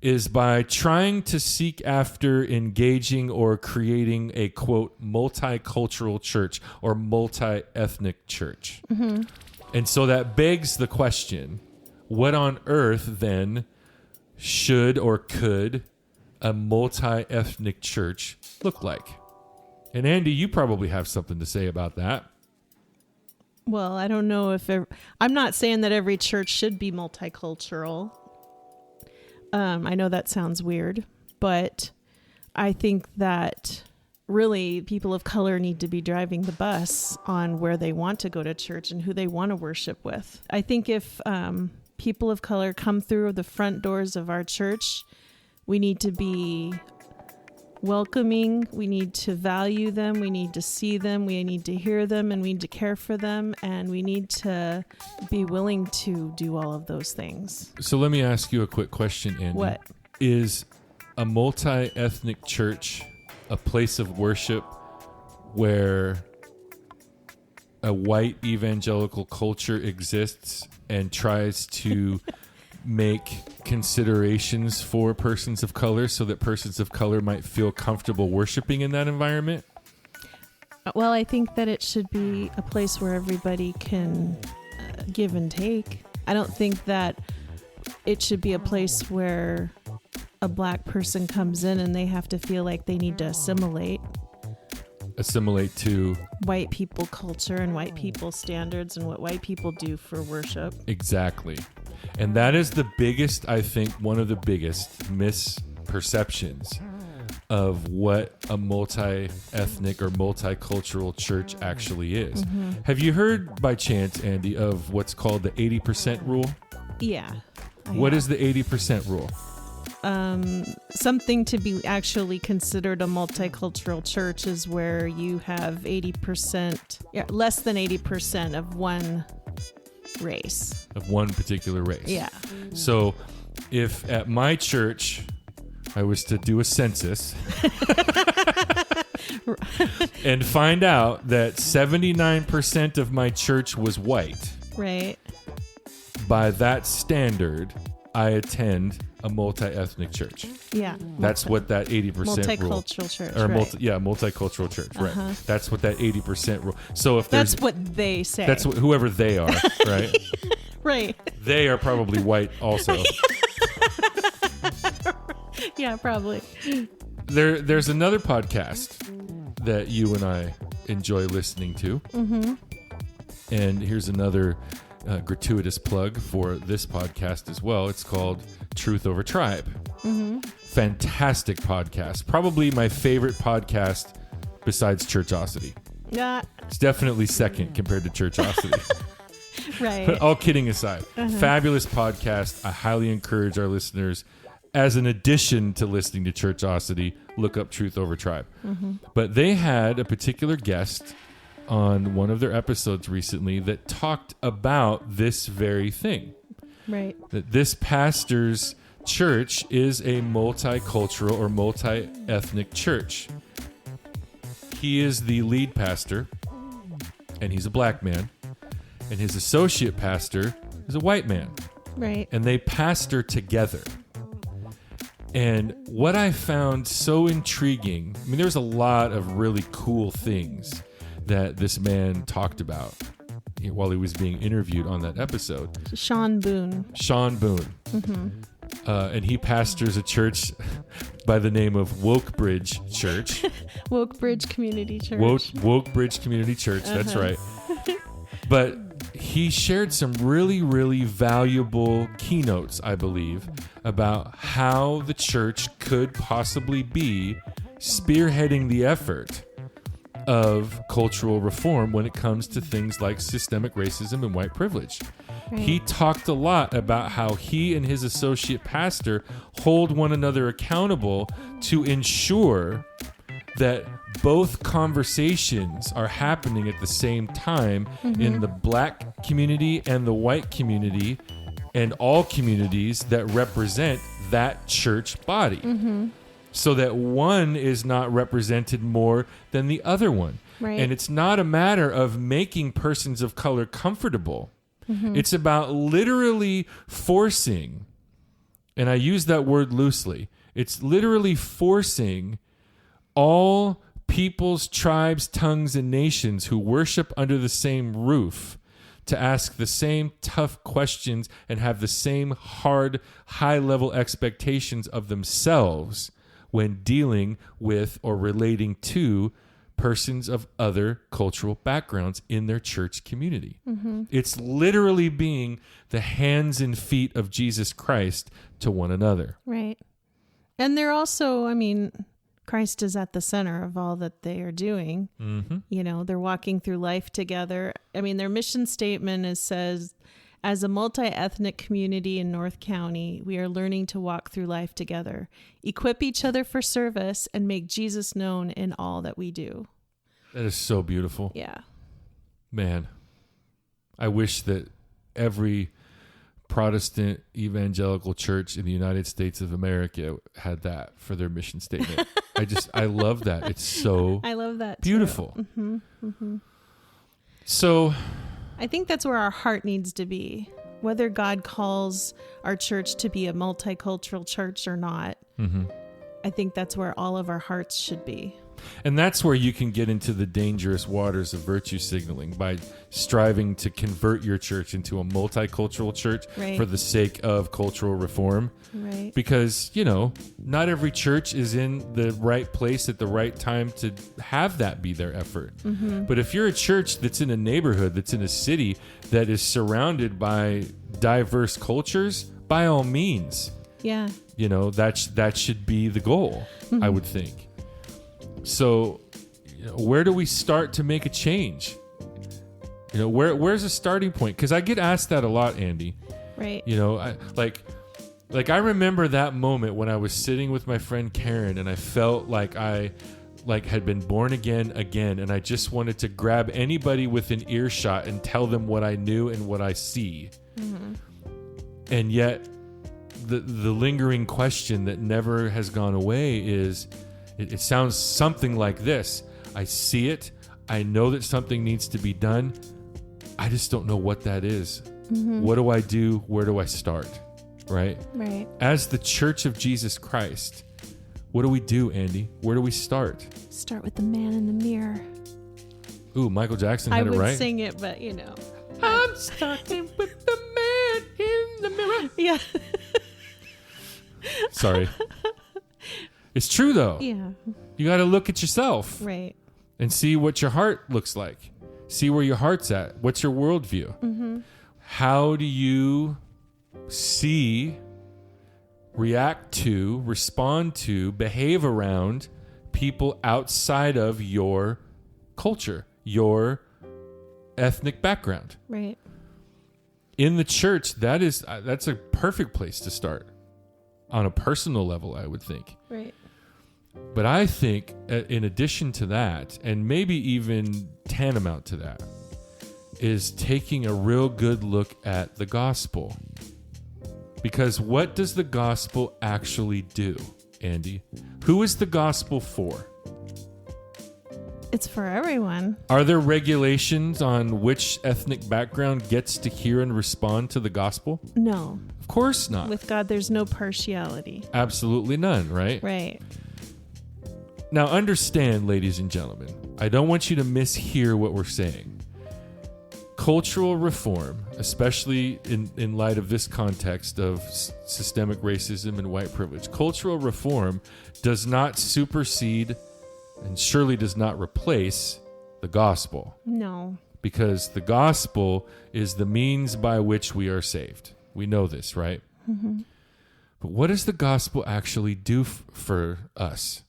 is by trying to seek after engaging or creating a, quote, multicultural church or multi-ethnic church. Mm-hmm. And so that begs the question, what on earth then should or could a multi-ethnic church look like? And Andy, you probably have something to say about that. Well, I don't know if I'm not saying that every church should be multicultural. I know that sounds weird, but I think that really people of color need to be driving the bus on where they want to go to church and who they want to worship with. I think if people of color come through the front doors of our church, we need to be welcoming. We need to value them. We need to see them. We need to hear them, and we need to care for them. And we need to be willing to do all of those things. So let me ask you a quick question, Andy. What? Is a multi-ethnic church a place of worship where a white evangelical culture exists and tries to make considerations for persons of color so that persons of color might feel comfortable worshiping in that environment? Well, I think that it should be a place where everybody can give and take. I don't think that it should be a place where a black person comes in and they have to feel like they need to assimilate To white people culture and white people standards and what white people do for worship. Exactly. And that is the biggest, I think, one of the biggest misperceptions of what a multi-ethnic or multicultural church actually is. Mm-hmm. Have you heard by chance, Andy, of what's called the 80% rule? Yeah. What is the 80% rule? Something to be actually considered a multicultural church is where you have 80%, less than 80% of one race. Of one particular race. Yeah. So if at my church I was to do a census and find out that 79% of my church was white. Right. By that standard, I attend a multi-ethnic church. Yeah. That's what that 80% rule. Multicultural church. Or right. Multicultural church, right. That's what that 80% rule. So if that's what they say. That's whoever they are, right? Right. They are probably white also. Yeah, probably. There's another podcast that you and I enjoy listening to. Mm-hmm. And here's another gratuitous plug for this podcast as well. It's called Truth Over Tribe. Mm-hmm. Fantastic podcast. Probably my favorite podcast besides Churchosity. Yeah. It's definitely second compared to Churchosity. Right. But all kidding aside, fabulous podcast. I highly encourage our listeners, as an addition to listening to Churchosity, look up Truth Over Tribe. Mm-hmm. But they had a particular guest on one of their episodes recently that talked about this very thing. Right. That this pastor's church is a multicultural or multi-ethnic church. He is the lead pastor, and he's a black man, and his associate pastor is a white man. Right. And they pastor together. And what I found so intriguing, I mean, there's a lot of really cool things that this man talked about while he was being interviewed on that episode. Sean Boone. Mm-hmm. And he pastors a church by the name of Woke Bridge Church. Woke Bridge Community Church. Woke Bridge Community Church, that's right. But he shared some really, really valuable keynotes, I believe, about how the church could possibly be spearheading the effort of cultural reform when it comes to things like systemic racism and white privilege. Right. He talked a lot about how he and his associate pastor hold one another accountable to ensure that both conversations are happening at the same time in the black community and the white community and all communities that represent that church body. Mm-hmm. So that one is not represented more than the other one. Right. And it's not a matter of making persons of color comfortable. Mm-hmm. It's about literally forcing, and I use that word loosely, it's literally forcing all peoples, tribes, tongues, and nations who worship under the same roof to ask the same tough questions and have the same hard, high-level expectations of themselves when dealing with or relating to persons of other cultural backgrounds in their church community. Mm-hmm. It's literally being the hands and feet of Jesus Christ to one another. Right. And they're also, I mean, Christ is at the center of all that they are doing. Mm-hmm. You know, they're walking through life together. I mean, their mission statement says, As a multi-ethnic community in North County, we are learning to walk through life together, equip each other for service, and make Jesus known in all that we do. That is so beautiful. Yeah. Man, I wish that every Protestant evangelical church in the United States of America had that for their mission statement. I love that. It's so I love that beautiful. Too. Mm-hmm, mm-hmm. So I think that's where our heart needs to be. Whether God calls our church to be a multicultural church or not, I think that's where all of our hearts should be. And that's where you can get into the dangerous waters of virtue signaling by striving to convert your church into a multicultural church for the sake of cultural reform. Right. Because, not every church is in the right place at the right time to have that be their effort. But if you're a church that's in a neighborhood, that's in a city that is surrounded by diverse cultures, by all means, that should be the goal, I would think. So, where do we start to make a change? Where's a starting point? Because I get asked that a lot, Andy. Right. I remember that moment when I was sitting with my friend Karen, and I felt like I had been born again, and I just wanted to grab anybody within earshot and tell them what I knew and what I see. And yet, the lingering question that never has gone away is. It sounds something like this. I see it. I know that something needs to be done. I just don't know what that is. What do I do? Where do I start? Right? Right. As the Church of Jesus Christ, what do we do, Andy? Where do we start? Start with the man in the mirror. Ooh, Michael Jackson had it right. I would sing it, but I'm starting with the man in the mirror. Yeah. Sorry. It's true, though. Yeah. You got to look at yourself. Right. And see what your heart looks like. See where your heart's at. What's your worldview? How do you see, react to, respond to, behave around people outside of your culture, your ethnic background? Right. In the church, that's a perfect place to start. On a personal level, I would think. Right. But I think in addition to that, and maybe even tantamount to that, is taking a real good look at the gospel. Because what does the gospel actually do, Andy? Who is the gospel for? It's for everyone. Are there regulations on which ethnic background gets to hear and respond to the gospel? No. Of course not. With God, there's no partiality. Absolutely none, right? Right. Now, understand, ladies and gentlemen, I don't want you to mishear what we're saying. Cultural reform, especially in light of this context of systemic racism and white privilege, cultural reform does not supersede and surely does not replace the gospel. No. Because the gospel is the means by which we are saved. We know this, right? But what does the gospel actually do for us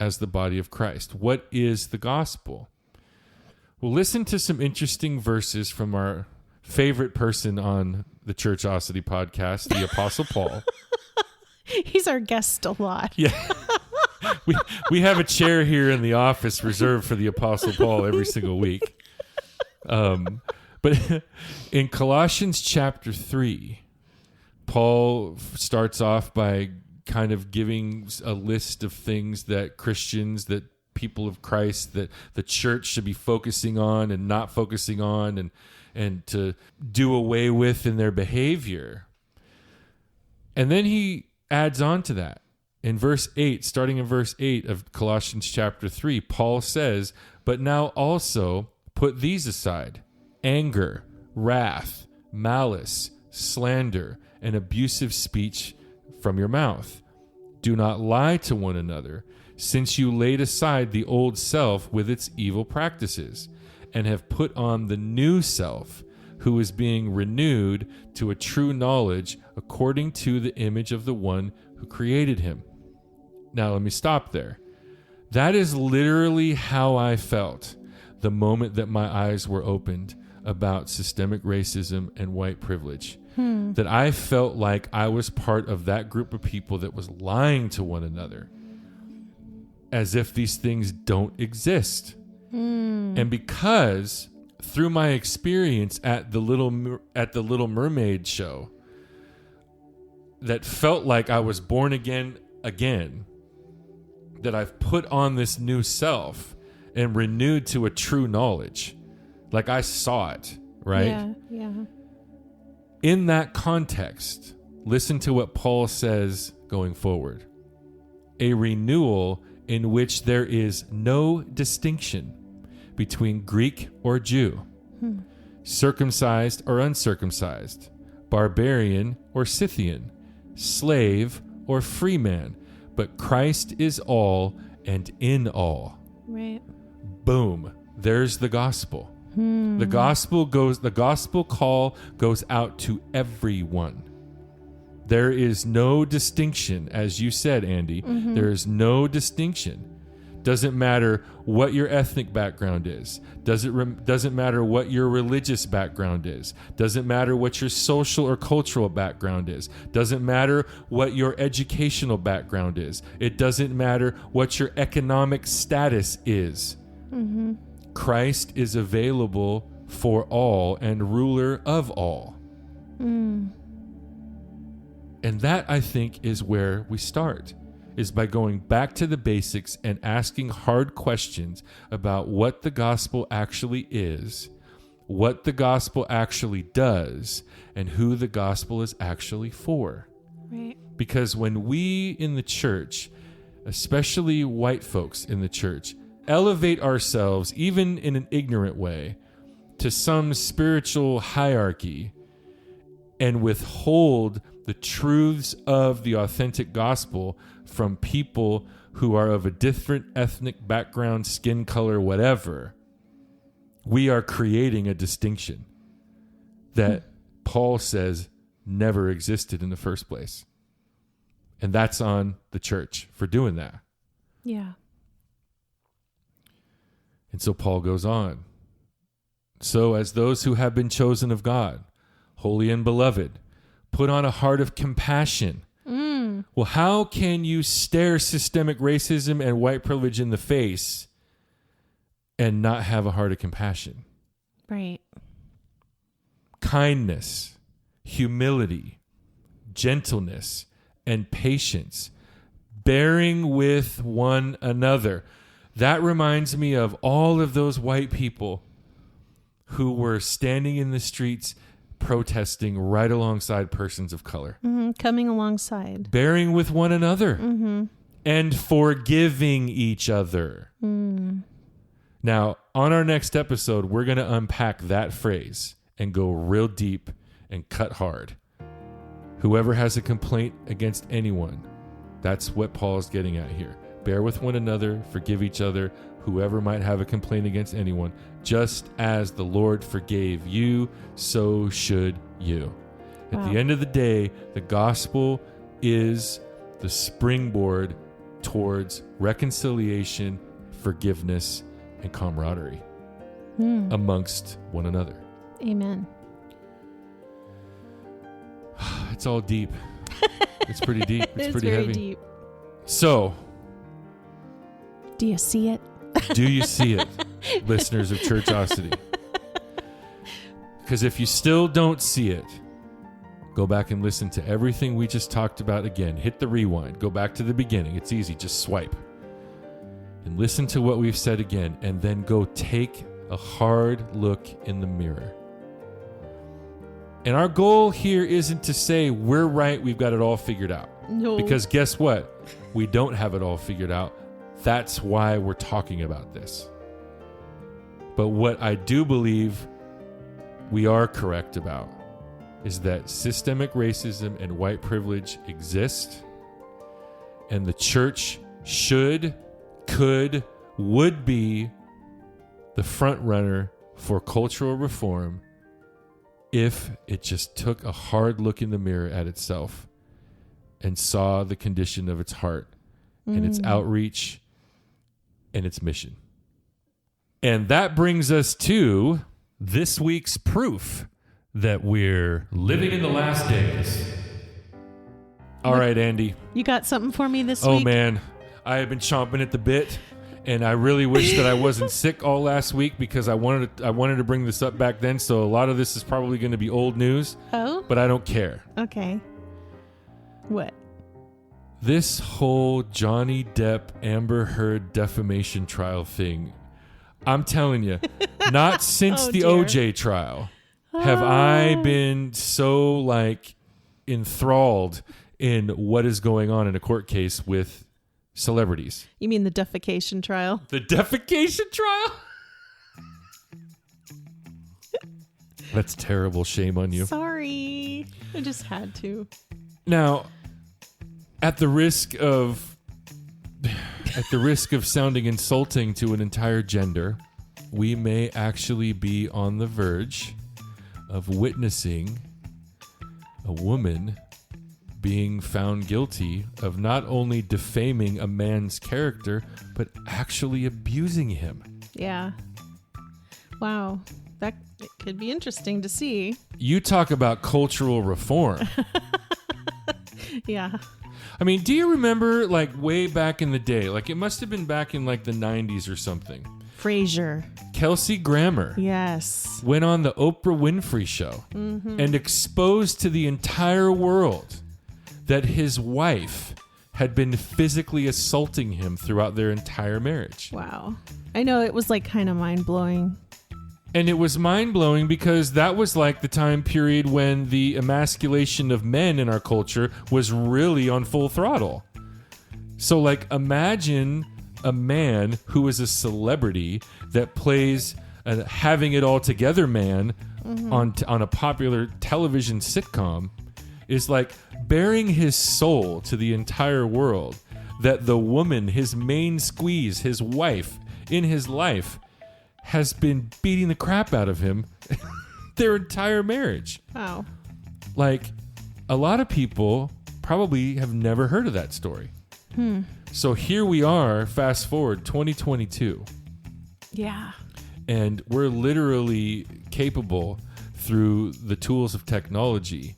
as the body of Christ? What is the gospel? Well, listen to some interesting verses from our favorite person on the Churchosity podcast, the Apostle Paul. He's our guest a lot. Yeah. We have a chair here in the office reserved for the Apostle Paul every single week. But in Colossians chapter 3, Paul starts off by kind of giving a list of things that Christians, that people of Christ, that the church should be focusing on and not focusing on and to do away with in their behavior. And then he adds on to that. In verse 8, starting in verse 8 of Colossians chapter 3, Paul says, "But now also put these aside, anger, wrath, malice, slander, and abusive speech from your mouth. Do not lie to one another, since you laid aside the old self with its evil practices, and have put on the new self, who is being renewed to a true knowledge according to the image of the one who created him." Now, let me stop there. That is literally how I felt the moment that my eyes were opened about systemic racism and white privilege, that I felt like I was part of that group of people that was lying to one another as if these things don't exist. And because through my experience at the Little Mermaid show, that felt like I was born again, that I've put on this new self and renewed to a true knowledge. Like I saw it, right? Yeah. In that context, listen to what Paul says going forward. A renewal in which there is no distinction between Greek or Jew, circumcised or uncircumcised, barbarian or Scythian, slave or free man, but Christ is all and in all. Right. Boom. There's the gospel. The gospel call goes out to everyone. There is no distinction, as you said, Andy. There is no distinction. Doesn't matter what your ethnic background is. Doesn't matter what your religious background is. Doesn't matter what your social or cultural background is. Doesn't matter what your educational background is. It doesn't matter what your economic status is. Christ is available for all and ruler of all. And that, I think, is where we start, is by going back to the basics and asking hard questions about what the gospel actually is, what the gospel actually does, and who the gospel is actually for. Right. Because when we in the church, especially white folks in the church, elevate ourselves, even in an ignorant way, to some spiritual hierarchy and withhold the truths of the authentic gospel from people who are of a different ethnic background, skin color, whatever, we are creating a distinction that Paul says never existed in the first place. And that's on the church for doing that. Yeah. And so Paul goes on. So as those who have been chosen of God, holy and beloved, put on a heart of compassion. Well, how can you stare systemic racism and white privilege in the face and not have a heart of compassion? Right. Kindness, humility, gentleness, and patience, bearing with one another. That reminds me of all of those white people who were standing in the streets protesting right alongside persons of color. Coming alongside. Bearing with one another. And forgiving each other. Now, on our next episode, we're going to unpack that phrase and go real deep and cut hard. Whoever has a complaint against anyone, that's what Paul's getting at here. Bear with one another, forgive each other, whoever might have a complaint against anyone, just as the Lord forgave you, so should you. At the end of the day, the gospel is the springboard towards reconciliation, forgiveness, and camaraderie amongst one another. Amen. It's all deep. It's pretty deep. It's pretty very heavy. Deep. So, do you see it? Do you see it, listeners of Churchosity? Because if you still don't see it, go back and listen to everything we just talked about again. Hit the rewind. Go back to the beginning. It's easy. Just swipe. And listen to what we've said again. And then go take a hard look in the mirror. And our goal here isn't to say we're right, we've got it all figured out. No. Because guess what? We don't have it all figured out. That's why we're talking about this. But what I do believe we are correct about is that systemic racism and white privilege exist, and the church should, could, would be the front runner for cultural reform if it just took a hard look in the mirror at itself and saw the condition of its heart and its outreach and its mission. And that brings us to this week's proof that we're living in the last days. All right, Andy. You got something for me this week? Oh, man. I have been chomping at the bit, and I really wish that I wasn't sick all last week because I wanted to bring this up back then, so a lot of this is probably going to be old news. Oh? But I don't care. Okay. What? This whole Johnny Depp Amber Heard defamation trial thing, I'm telling you, not since the dear. OJ trial have I been so enthralled in what is going on in a court case with celebrities. You mean the defecation trial? The defecation trial? That's terrible. Shame on you. Sorry. I just had to. Now, at the risk of sounding insulting to an entire gender, we may actually be on the verge of witnessing a woman being found guilty of not only defaming a man's character, but actually abusing him. Yeah. Wow. It could be interesting to see. You talk about cultural reform. Yeah. I mean, do you remember way back in the day, it must have been back in the 90s or something. Frasier. Kelsey Grammer. Yes. Went on the Oprah Winfrey Show and exposed to the entire world that his wife had been physically assaulting him throughout their entire marriage. Wow. I know it was kind of mind-blowing. And it was mind-blowing because that was the time period when the emasculation of men in our culture was really on full throttle. So imagine a man who is a celebrity that plays a having it all together man on a popular television sitcom is bearing his soul to the entire world that the woman, his main squeeze, his wife in his life, has been beating the crap out of him their entire marriage. Wow. A lot of people probably have never heard of that story. So here we are, fast forward 2022. Yeah. And we're literally capable through the tools of technology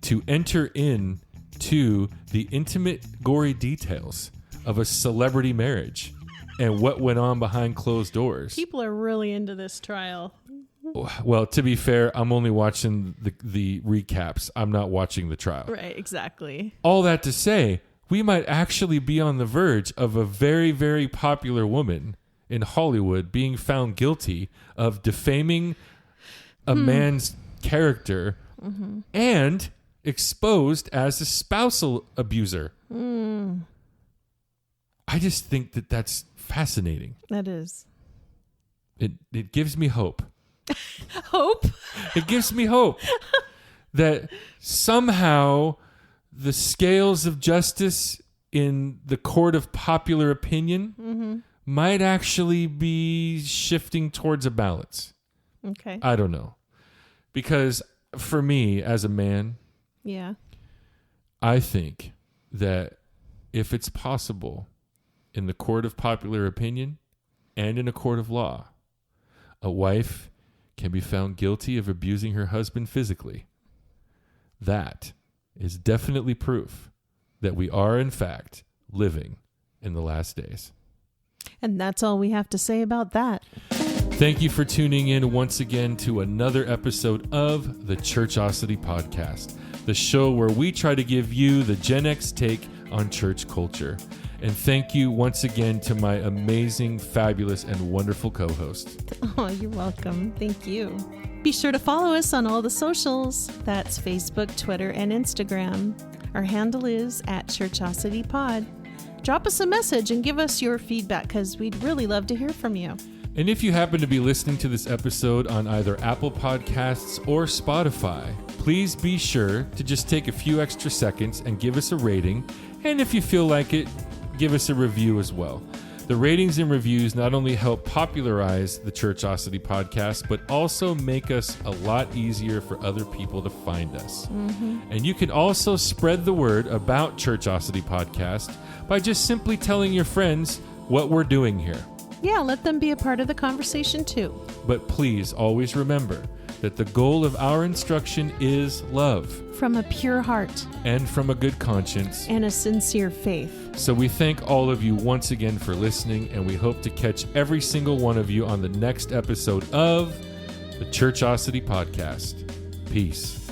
to enter into the intimate, gory details of a celebrity marriage and what went on behind closed doors. People are really into this trial. Well, to be fair, I'm only watching the recaps. I'm not watching the trial. Right, exactly. All that to say, we might actually be on the verge of a very, very popular woman in Hollywood being found guilty of defaming a man's character and exposed as a spousal abuser. I just think that that's fascinating. That is. It gives me hope. Hope? It gives me hope that somehow the scales of justice in the court of popular opinion might actually be shifting towards a balance. Okay. I don't know. Because for me, as a man, yeah, I think that if it's possible in the court of popular opinion and in a court of law, a wife can be found guilty of abusing her husband physically. That is definitely proof that we are, in fact, living in the last days. And that's all we have to say about that. Thank you for tuning in once again to another episode of the Churchosity Podcast, the show where we try to give you the Gen X take on church culture. And thank you once again to my amazing, fabulous, and wonderful co-host. Oh, you're welcome. Thank you. Be sure to follow us on all the socials. That's Facebook, Twitter, and Instagram. Our handle is @ChurchosityPod. Drop us a message and give us your feedback because we'd really love to hear from you. And if you happen to be listening to this episode on either Apple Podcasts or Spotify, please be sure to just take a few extra seconds and give us a rating. And if you feel like it, give us a review as well. The ratings and reviews not only help popularize the Churchosity Podcast, but also make us a lot easier for other people to find us. And you can also spread the word about Churchosity Podcast by just simply telling your friends what we're doing here. Yeah, let them be a part of the conversation too. But please always remember that the goal of our instruction is love. From a pure heart. And from a good conscience. And a sincere faith. So we thank all of you once again for listening, and we hope to catch every single one of you on the next episode of the Churchosity Podcast. Peace.